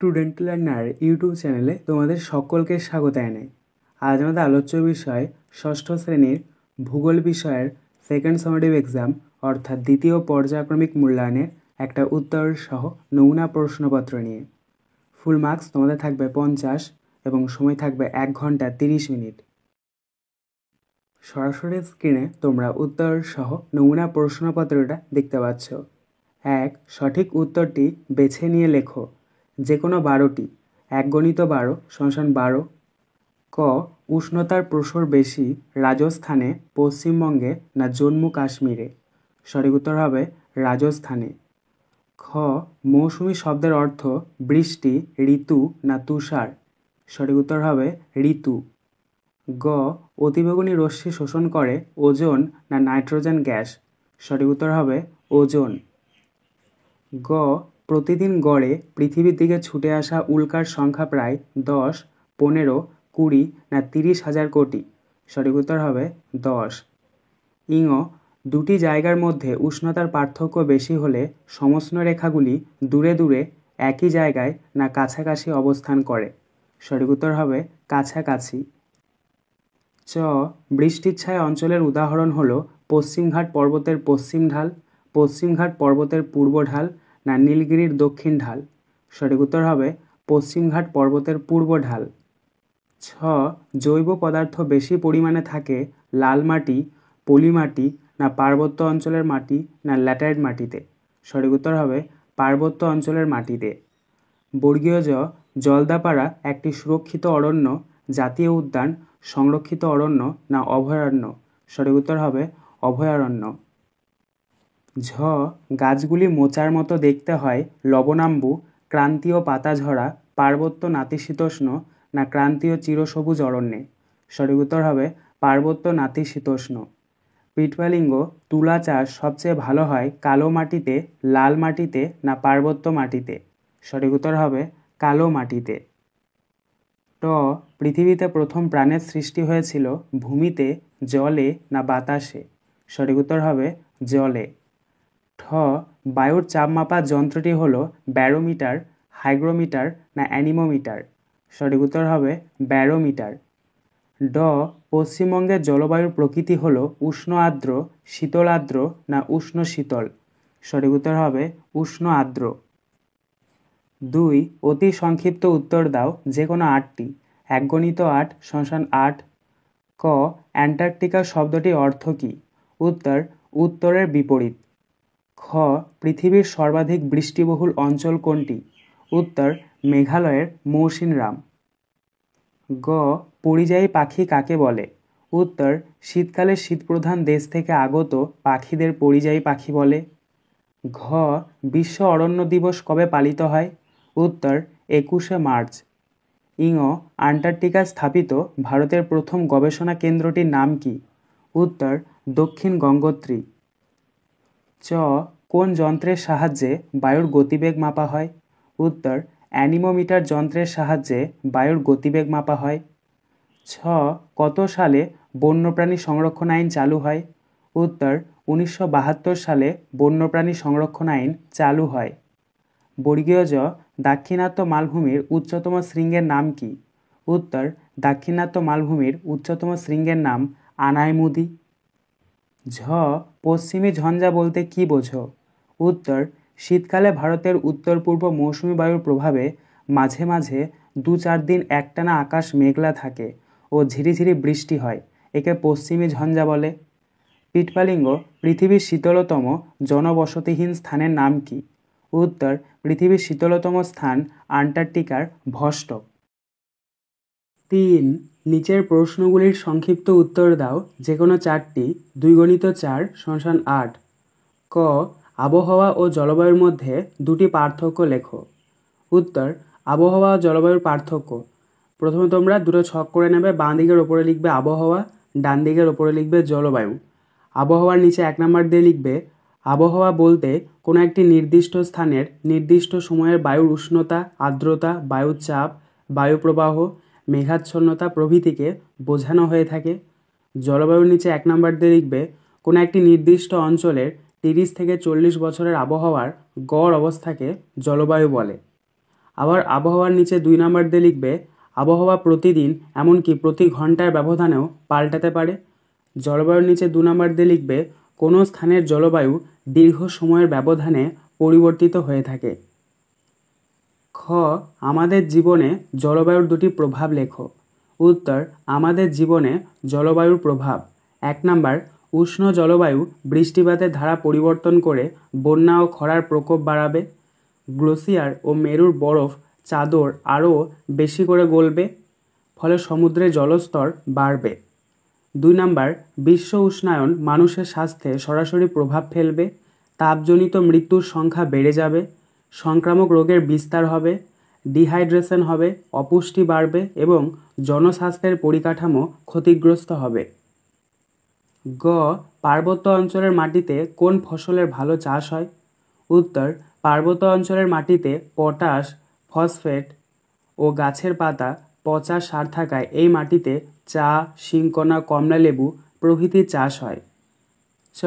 Student learner YouTube চ্যানেলে তোমাদের সকলকে স্বাগত জানাই। আজ আমাদের আলোচ্য বিষয় ষষ্ঠ শ্রেণীর ভূগোল বিষয়ের সেকেন্ড সামেটিভ এক্সাম অর্থাৎ দ্বিতীয় পর্যায়ক্রমিক মূল্যায়নের একটা উত্তর সহ নমুনা প্রশ্নপত্র নিয়ে। ফুল মার্কস তোমাদের থাকবে 50 এবং সময় থাকবে 1 ঘন্টা 30 মিনিট। সরাসরি স্ক্রিনে তোমরা উত্তর সহ নমুনা প্রশ্নপত্রটা দেখতে পাচ্ছ। 1. সঠিক উত্তরটি বেছে নিয়ে লেখো। যে কোনো 12টি। 1 গণিত 12 = 12। ক. উষ্ণতার প্রসর বেশি রাজস্থানে, পশ্চিমবঙ্গে না জম্মু কাশ্মীরে? সঠিক উত্তর হবে রাজস্থানে। খ. মৌসুমী শব্দের অর্থ বৃষ্টি, ঋতু না তুষার? সঠিক উত্তর হবে ঋতু। গ. অতিবেগুনি রশ্মি শোষণ করে ওজোন না নাইট্রোজেন গ্যাস? সঠিক উত্তর হবে ওজোন। গ. প্রতিদিন গড়ে পৃথিবীর দিকে ছুটে আসা উল্কার সংখ্যা প্রায় 10, 15, 20 না 30,000 কোটি? সঠিক উত্তর হবে 10। ইঙ. দুটি জায়গার মধ্যে উষ্ণতার পার্থক্য বেশি হলে সমষ্ণ রেখাগুলি দূরে দূরে একই জায়গায় না কাছাকাছি অবস্থান করে? সঠিক উত্তর হবে কাছাকাছি। চ. বৃষ্টিচ্ছায়া অঞ্চলের উদাহরণ হলো পশ্চিমঘাট পর্বতের পশ্চিম ঢাল, পশ্চিমঘাট পর্বতের পূর্ব ঢাল না নীলগিরির দক্ষিণ ঢাল? সঠিক উত্তর হবে পশ্চিমঘাট পর্বতের পূর্ব ঢাল। ছ. জৈব পদার্থ বেশি পরিমাণে থাকে লাল মাটি, পলি মাটি না পার্বত্য অঞ্চলের মাটি না ল্যাটেরাইট মাটিতে? সঠিক উত্তর হবে পার্বত্য অঞ্চলের মাটিতে। বর্গীয় জ. জলদাপাড়া একটি সুরক্ষিত অরণ্য, জাতীয় উদ্যান, সংরক্ষিত অরণ্য না অভয়ারণ্য? সঠিক উত্তর হবে অভয়ারণ্য। ঝ. গাছগুলি মোচার মতো দেখতে হয় লবণাম্বু, ক্রান্তীয় পাতাঝরা, পার্বত্য নাতিশীতোষ্ণ না ক্রান্তীয় চিরসবুজ অরণ্যে? সঠিক উত্তর হবে পার্বত্য নাতিশীতোষ্ণ। পিটপালিঙ্গ তুলা চাষ সবচেয়ে ভালো হয় কালো মাটিতে, লাল মাটিতে না পার্বত্য মাটিতে? সঠিক উত্তর হবে কালো মাটিতে। ট. পৃথিবীতে প্রথম প্রাণের সৃষ্টি হয়েছিল ভূমিতে, জলে না বাতাসে? সঠিক উত্তর হবে জলে। ঠ. বায়ুর চাপ মাপার যন্ত্রটি হলো ব্যারোমিটার, হাইগ্রোমিটার না অ্যানিমোমিটার? সঠিক উত্তর হবে ব্যারোমিটার। ড. পশ্চিমবঙ্গের জলবায়ুর প্রকৃতি হলো উষ্ণ আর্দ্র, শীতল আর্দ্র না উষ্ণ শীতল? সঠিক উত্তর হবে উষ্ণ আর্দ্র। 2. অতি সংক্ষিপ্ত উত্তর দাও যে কোনো 8টি। 1 গণিত 8 = 8। ক. অ্যান্টার্কটিকা শব্দটির অর্থ কী? উত্তর উত্তরের বিপরীত। খ. পৃথিবীর সর্বাধিক বৃষ্টিবহুল অঞ্চল কোনটি? উত্তর মেঘালয়ের মৌসিনরাম। গ. পরিযায়ী পাখি কাকে বলে? উত্তর শীতকালে শীতপ্রধান দেশ থেকে আগত পাখিদের পরিযায়ী পাখি বলে। ঘ. বিশ্ব অরণ্য দিবস কবে পালিত হয়? উত্তর 21শে মার্চ। ইঙ. আন্টার্কটিকায় স্থাপিত ভারতের প্রথম গবেষণা কেন্দ্রটির নাম কি? উত্তর দক্ষিণ গঙ্গোত্রী। চ. কোন যন্ত্রের সাহায্যে বায়ুর গতিবেগ মাপা হয়? উত্তর অ্যানিমোমিটার যন্ত্রের সাহায্যে বায়ুর গতিবেগ মাপা হয়। ছ. কত সালে বন্যপ্রাণী সংরক্ষণ আইন চালু হয়? উত্তর 1972 সালে বন্যপ্রাণী সংরক্ষণ আইন চালু হয়। বর্গীয় জ. দাক্ষিণাত্য মালভূমির উচ্চতম শৃঙ্গের নাম কি? উত্তর দাক্ষিণাত্য মালভূমির উচ্চতম শৃঙ্গের নাম আনাইমুদি। ঝ. পশ্চিমী ঝঞ্ঝা বলতে কী বোঝো? উত্তর শীতকালে ভারতের উত্তর পূর্ব মৌসুমী বায়ুর প্রভাবে মাঝে মাঝে 2-4 দিন একটানা আকাশ মেঘলা থাকে ও ঝিরিঝিরি বৃষ্টি হয়, একে পশ্চিমী ঝঞ্ঝা বলে। পিটপালিঙ্গ পৃথিবীর শীতলতম জনবসতিহীন স্থানের নাম কি? উত্তর পৃথিবীর শীতলতম স্থান আন্টার্কটিকার ভস্টক। 3. নিচের প্রশ্নগুলির সংক্ষিপ্ত উত্তর দাও যে কোনো 4টি। 2 গণিত 4 = 8। ক. আবহাওয়া ও জলবায়ুর মধ্যে দুটি পার্থক্য লেখো। উত্তর আবহাওয়া ও জলবায়ুর পার্থক্য। প্রথমে তোমরা দুটো ছক করে নেবে। বাঁ দিকের ওপরে লিখবে আবহাওয়া, ডান দিকের ওপরে লিখবে জলবায়ু। আবহাওয়ার নিচে 1 নাম্বার দিয়ে লিখবে আবহাওয়া বলতে কোনো একটি নির্দিষ্ট স্থানের নির্দিষ্ট সময়ের বায়ুর উষ্ণতা, আর্দ্রতা, বায়ুর চাপ, বায়ুপ্রবাহ, মেঘাচ্ছন্নতা প্রভৃতিকে বোঝানো হয়ে থাকে। জলবায়ুর নিচে 1 নাম্বার দিয়ে লিখবে কোনো একটি নির্দিষ্ট অঞ্চলের 30 থেকে 40 বছরের আবহাওয়ার গড় অবস্থাকে জলবায়ু বলে। আবার আবহাওয়ার নিচে 2 নাম্বার দিয়ে লিখবে আবহাওয়া প্রতিদিন এমনকি প্রতি ঘন্টার ব্যবধানেও পাল্টাতে পারে। জলবায়ুর নিচে 2 নাম্বার দিয়ে লিখবে কোনো স্থানের জলবায়ু দীর্ঘ সময়ের ব্যবধানে পরিবর্তিত হয়ে থাকে। খ আমাদের জীবনে জলবায়ুর দুটি প্রভাব লেখো। উত্তর আমাদের জীবনে জলবায়ুর প্রভাব। 1 নাম্বার উষ্ণ জলবায়ু বৃষ্টিপাতের ধারা পরিবর্তন করে বন্যা ও খরার প্রকোপ বাড়াবে। গ্লেসিয়ার ও মেরুর বরফ চাদর আরও বেশি করে গলবে, ফলে সমুদ্রে জলস্তর বাড়বে। 2 নাম্বার বিশ্ব উষ্ণায়ন মানুষের স্বাস্থ্যে সরাসরি প্রভাব ফেলবে। তাপজনিত মৃত্যুর সংখ্যা বেড়ে যাবে, সংক্রামক রোগের বিস্তার হবে, ডিহাইড্রেশন হবে, অপুষ্টি বাড়বে এবং জনস্বাস্থ্যের পরিকাঠামো ক্ষতিগ্রস্ত হবে। গ পার্বত্য অঞ্চলের মাটিতে কোন ফসলের ভালো চাষ হয়? উত্তর পার্বত্য অঞ্চলের মাটিতে পটাশ, ফসফেট ও গাছের পাতা পচা সার থাকায় এই মাটিতে চা, শিংকনা, কমলালেবু প্রভৃতি চাষ হয়। চ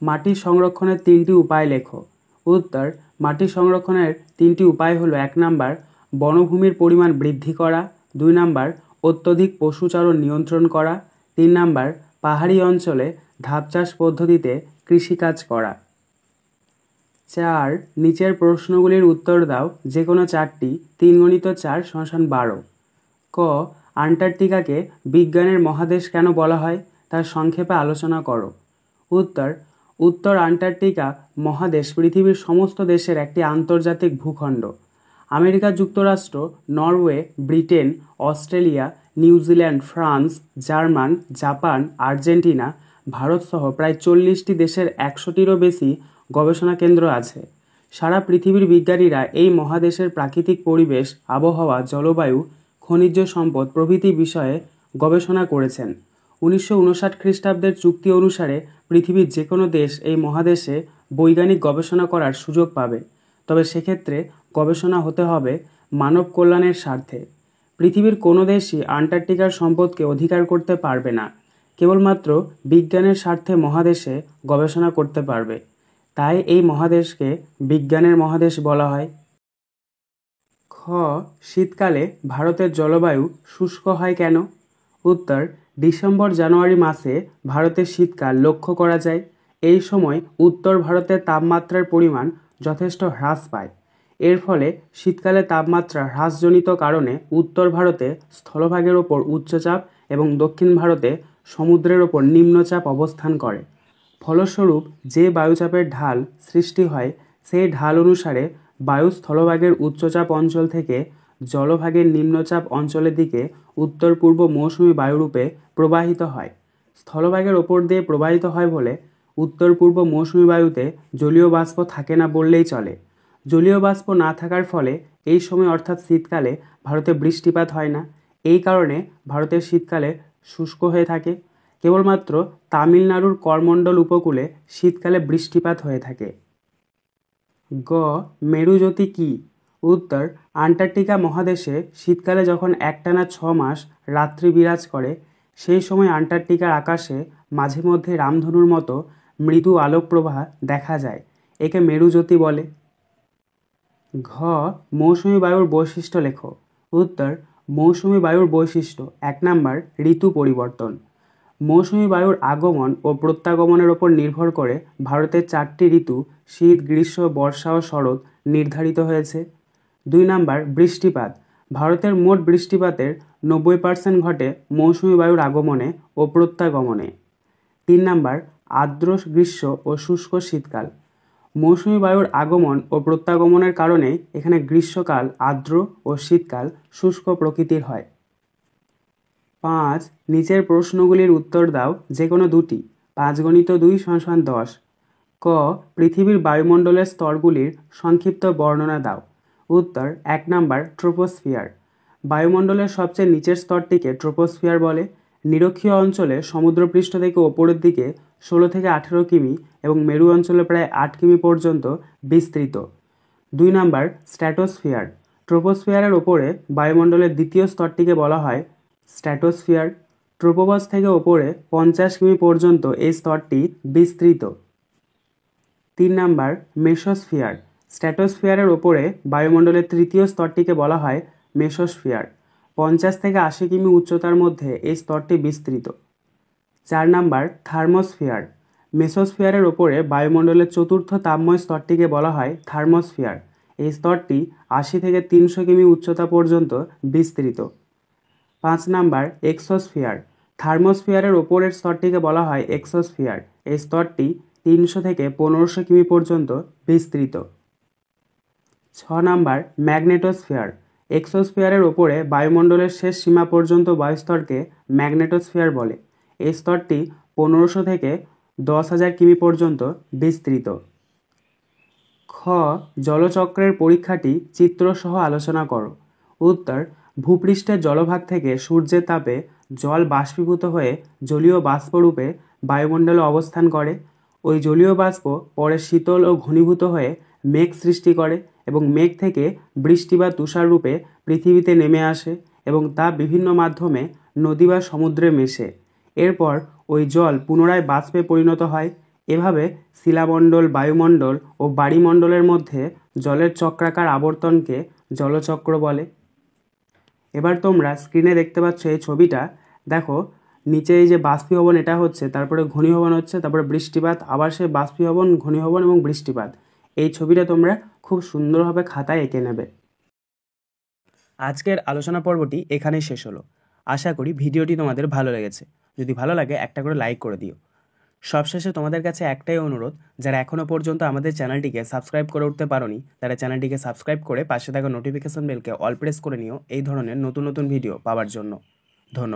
মাটি সংরক্ষণের 3টি উপায় লেখো। উত্তর মাটি সংরক্ষণের 3টি উপায় হলো 1 নাম্বার বনভূমির পরিমাণ বৃদ্ধি করা, 2 নাম্বার অত্যধিক পশুচারণ নিয়ন্ত্রণ করা, 3 নাম্বার পাহাড়ি অঞ্চলে ধাপ চাষ পদ্ধতিতে কৃষিকাজ করা। 4 নিচের প্রশ্নগুলির উত্তর দাও যে কোনো 4টি। 3 × 4 = 12। ক আন্টার্কটিকাকে বিজ্ঞানের মহাদেশ কেন বলা হয় তার সংক্ষেপে আলোচনা করো। উত্তর উত্তর আন্টার্কটিকা মহাদেশ পৃথিবীর সমস্ত দেশের একটি আন্তর্জাতিক ভূখণ্ড। আমেরিকা যুক্তরাষ্ট্র, Norway, Britain, Australia, New Zealand, France, German, Japan, Argentina, ভারতসহ প্রায় 40টি দেশের 100টিরও বেশি গবেষণা কেন্দ্র আছে। সারা পৃথিবীর বিজ্ঞানীরা এই মহাদেশের প্রাকৃতিক পরিবেশ, আবহাওয়া, জলবায়ু, খনিজ সম্পদ প্রভৃতি বিষয়ে গবেষণা করেছেন। 1959 খ্রিস্টাব্দের চুক্তি অনুসারে পৃথিবীর যে কোনো দেশ এই মহাদেশে বৈজ্ঞানিক গবেষণা করার সুযোগ পাবে, তবে সেক্ষেত্রে গবেষণা হতে হবে মানব কল্যাণের স্বার্থে। পৃথিবীর কোনো দেশই আন্টার্কটিকার সম্পদকে অধিকার করতে পারবে না, কেবলমাত্র বিজ্ঞানের স্বার্থে মহাদেশে গবেষণা করতে পারবে। তাই এই মহাদেশকে বিজ্ঞানের মহাদেশ বলা হয়। খ শীতকালে ভারতের জলবায়ু শুষ্ক হয় কেন? উত্তর ডিসেম্বর-জানুয়ারি মাসে ভারতের শীতকাল লক্ষ্য করা যায়। এই সময় উত্তর ভারতের তাপমাত্রার পরিমাণ যথেষ্ট হ্রাস পায়। এর ফলে শীতকালে তাপমাত্রা হ্রাসজনিত কারণে উত্তর ভারতে স্থলভাগের ওপর উচ্চচাপ এবং দক্ষিণ ভারতে সমুদ্রের ওপর নিম্নচাপ অবস্থান করে। ফলস্বরূপ যে বায়ুচাপের ঢাল সৃষ্টি হয় সেই ঢাল অনুসারে বায়ু স্থলভাগের উচ্চচাপ অঞ্চল থেকে জলভাগের নিম্নচাপ অঞ্চলের দিকে উত্তর পূর্ব মৌসুমী বায়ুরূপে প্রবাহিত হয়। স্থলভাগের ওপর দিয়ে প্রবাহিত হয় বলে উত্তর পূর্ব মৌসুমী বায়ুতে জলীয় বাষ্প থাকে না বললেই চলে। জলীয় বাষ্প না থাকার ফলে এই সময় অর্থাৎ শীতকালে ভারতে বৃষ্টিপাত হয় না। এই কারণে ভারতের শীতকালে শুষ্ক হয়ে থাকে। কেবলমাত্র তামিলনাড়ুর করমণ্ডল উপকূলে শীতকালে বৃষ্টিপাত হয়ে থাকে। গ মেরুজ্যোতি কী? উত্তর আন্টার্কটিকা মহাদেশে শীতকালে যখন একটানা 6 মাস রাত্রি বিরাজ করে সেই সময় আন্টার্কটিকার আকাশে মাঝে মধ্যে রামধনুর মতো মৃদু আলোকপ্রবাহ দেখা যায়। একে মেরুজ্যোতি বলে। ঘ মৌসুমী বায়ুর বৈশিষ্ট্য লেখো। উত্তর মৌসুমী বায়ুর বৈশিষ্ট্য 1 নাম্বার ঋতু পরিবর্তন। মৌসুমী বায়ুর আগমন ও প্রত্যাগমনের ওপর নির্ভর করে ভারতের 4টি ঋতু শীত, গ্রীষ্ম, বর্ষা ও শরৎ নির্ধারিত হয়েছে। 2 নাম্বার বৃষ্টিপাত। ভারতের মোট বৃষ্টিপাতের 90% ঘটে মৌসুমী বায়ুর আগমনে ও প্রত্যাগমনে। 3 নাম্বার আর্দ্র গ্রীষ্ম ও শুষ্ক শীতকাল। মৌসুমী বায়ুর আগমন ও প্রত্যাগমনের কারণে এখানে গ্রীষ্মকাল আর্দ্র ও শীতকাল শুষ্ক প্রকৃতির হয়। 5 নিচের প্রশ্নগুলির উত্তর দাও যে কোনো দুটি। 5 × 2 = 10। ক পৃথিবীর বায়ুমণ্ডলের স্তরগুলির সংক্ষিপ্ত বর্ণনা দাও। উত্তর 1 নাম্বার ট্রোপোস্ফিয়ার। বায়ুমণ্ডলের সবচেয়ে নিচের স্তরটিকে ট্রোপোস্ফিয়ার বলে। নিরক্ষীয় অঞ্চলে সমুদ্রপৃষ্ঠ থেকে ওপরের দিকে 16 থেকে 18 কিমি এবং মেরু অঞ্চলে প্রায় 8 কিমি পর্যন্ত বিস্তৃত। 2 নাম্বার স্ট্র্যাটোস্ফিয়ার। ট্রোপোস্ফিয়ারের ওপরে বায়ুমণ্ডলের দ্বিতীয় স্তরটিকে বলা হয় স্ট্র্যাটোস্ফিয়ার। ট্রোপোপজ থেকে ওপরে 50 কিমি পর্যন্ত এই স্তরটি বিস্তৃত। 3 নাম্বার মেসোস্ফিয়ার। স্ট্র্যাটোস্ফিয়ারের ওপরে বায়ুমণ্ডলের তৃতীয় স্তরটিকে বলা হয় মেসোস্ফিয়ার। 50 থেকে 80 কিমি উচ্চতার মধ্যে এই স্তরটি বিস্তৃত। 4 নাম্বার থার্মোস্ফিয়ার। মেসোস্ফিয়ারের ওপরে বায়ুমণ্ডলের চতুর্থ তাপময় স্তরটিকে বলা হয় থার্মোস্ফিয়ার। এই স্তরটি 80 থেকে 300 কিমি উচ্চতা পর্যন্ত বিস্তৃত। 5 নাম্বার এক্সোস্ফিয়ার। থার্মোস্ফিয়ারের ওপরের স্তরটিকে বলা হয় এক্সোস্ফিয়ার। এই স্তরটি 300 থেকে 1500 কিমি পর্যন্ত বিস্তৃত। 6 নাম্বার ম্যাগনেটোস্ফিয়ার। এক্সোস্ফিয়ারের ওপরে বায়ুমণ্ডলের শেষ সীমা পর্যন্ত বায়ুস্তরকে ম্যাগনেটোস্ফিয়ার বলে। এই স্তরটি 1500 থেকে 10,000 কিমি পর্যন্ত বিস্তৃত। খ জলচক্রের পরীক্ষাটি চিত্রসহ আলোচনা করো। উত্তর, ভূপৃষ্ঠের জলভাগ থেকে সূর্যের তাপে জল বাষ্পীভূত হয়ে জলীয় বাষ্পরূপে বায়ুমণ্ডলে অবস্থান করে। ওই জলীয় বাষ্প পরে শীতল ও ঘনীভূত হয়ে মেঘ সৃষ্টি করে এবং মেঘ থেকে বৃষ্টি বা তুষার রূপে পৃথিবীতে নেমে আসে এবং তা বিভিন্ন মাধ্যমে নদী বা সমুদ্রে মেশে। এরপর ওই জল পুনরায় বাষ্পে পরিণত হয়। এভাবে শিলামণ্ডল, বায়ুমণ্ডল ও বায়ুমণ্ডলের মধ্যে জলের চক্রাকার আবর্তনকে জলচক্র বলে। এবার তোমরা স্ক্রিনে দেখতে পাচ্ছ এই ছবিটা। দেখো, নিচে এই যে বাষ্পীভবন এটা হচ্ছে, তারপরে ঘনীভবন হচ্ছে, তারপরে বৃষ্টিপাত, আবার সে বাষ্পীভবন, ঘনীভবন এবং বৃষ্টিপাত। এই ছবিটা তোমরা খুব সুন্দরভাবে খাতায় এঁকে নেবে। আজকের আলোচনা পর্বটি এখানেই শেষ হলো। আশা করি ভিডিওটি তোমাদের ভালো লেগেছে। যদি ভালো লাগে একটা করে লাইক করে দিও। সবশেষে তোমাদের কাছে একটাই অনুরোধ, যারা এখনও পর্যন্ত আমাদের চ্যানেলটিকে সাবস্ক্রাইব করে উঠতে পারোনি, তারা চ্যানেলটিকে সাবস্ক্রাইব করে পাশে থাকা নোটিফিকেশন বেলকে অল প্রেস করে নিও এই ধরনের নতুন নতুন ভিডিও পাওয়ার জন্য। ধন্যবাদ।